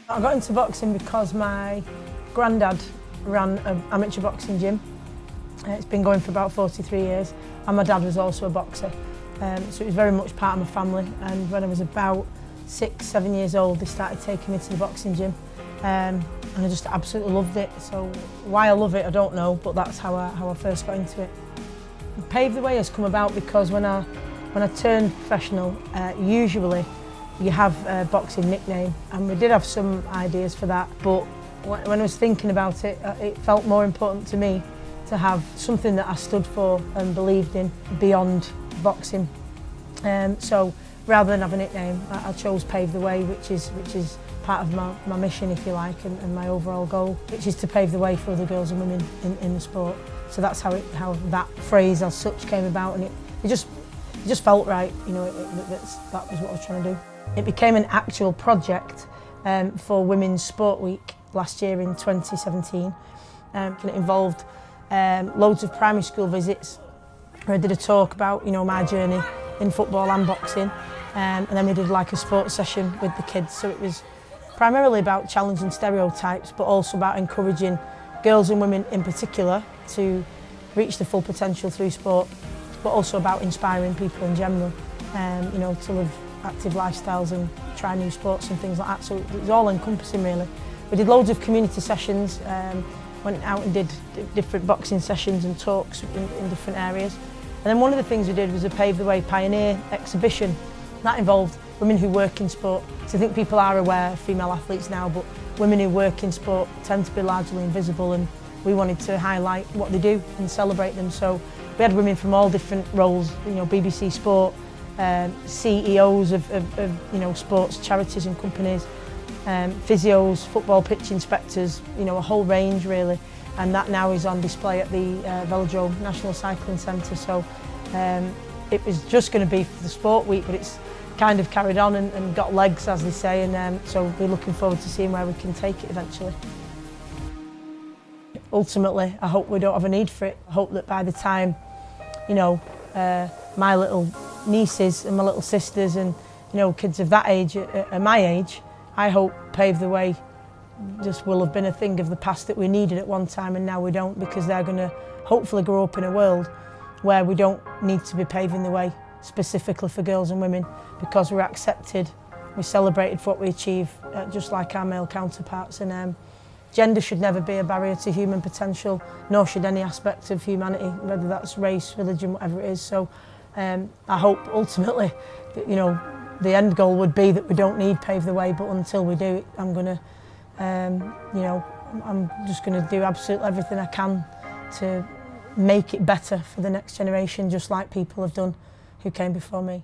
I got into boxing because my granddad ran an amateur boxing gym. It's been going for about 43 years and my dad was also a boxer. So it was very much part of my family, and when I was about 6-7 years old they started taking me to the boxing gym, and I just absolutely loved it. So why I love it I don't know, but that's how I first got into it. Pave the Way has come about because when I turned professional, usually you have a boxing nickname, and we did have some ideas for that, but when I was thinking about it, it felt more important to me to have something that I stood for and believed in beyond boxing. So rather than have a nickname, I chose Pave the Way, which is part of my mission, if you like, and my overall goal, which is to pave the way for other girls and women in the sport. So that's how that phrase as such came about, and it just felt right, you know. That was what I was trying to do. It became an actual project for Women's Sport Week last year in 2017, and it involved loads of primary school visits where I did a talk about, you know, my journey in football and boxing, and then we did like a sports session with the kids. So it was primarily about challenging stereotypes, but also about encouraging girls and women in particular to reach their full potential through sport, but also about inspiring people in general, you know, to live active lifestyles and try new sports and things like that. So it was all encompassing really. We did loads of community sessions, went out and did different boxing sessions and talks in different areas. And then one of the things we did was a Pave the Way Pioneer exhibition. That involved women who work in sport. So I think people are aware of female athletes now, but women who work in sport tend to be largely invisible, and we wanted to highlight what they do and celebrate them. So we had women from all different roles, you know, BBC Sport, CEOs of you know, sports charities and companies, physios, football pitch inspectors, you know, a whole range really. And that now is on display at the Velodrome National Cycling Centre. So it was just going to be for the sport week, but it's kind of carried on and got legs, as they say, and so we're looking forward to seeing where we can take it eventually. Ultimately, I hope we don't have a need for it. I hope that by the time, you know, my little nieces and my little sisters and, you know, kids of that age are my age, I hope Pave the Way just will have been a thing of the past that we needed at one time, and now we don't, because they're going to hopefully grow up in a world where we don't need to be paving the way specifically for girls and women, because we're accepted, we're celebrated for what we achieve, just like our male counterparts. And gender should never be a barrier to human potential, nor should any aspect of humanity, whether that's race, religion, whatever it is. So I hope ultimately that, you know, the end goal would be that we don't need Pave the Way, but until we do, I'm going to, you know, I'm just going to do absolutely everything I can to make it better for the next generation, just like people have done who came before me.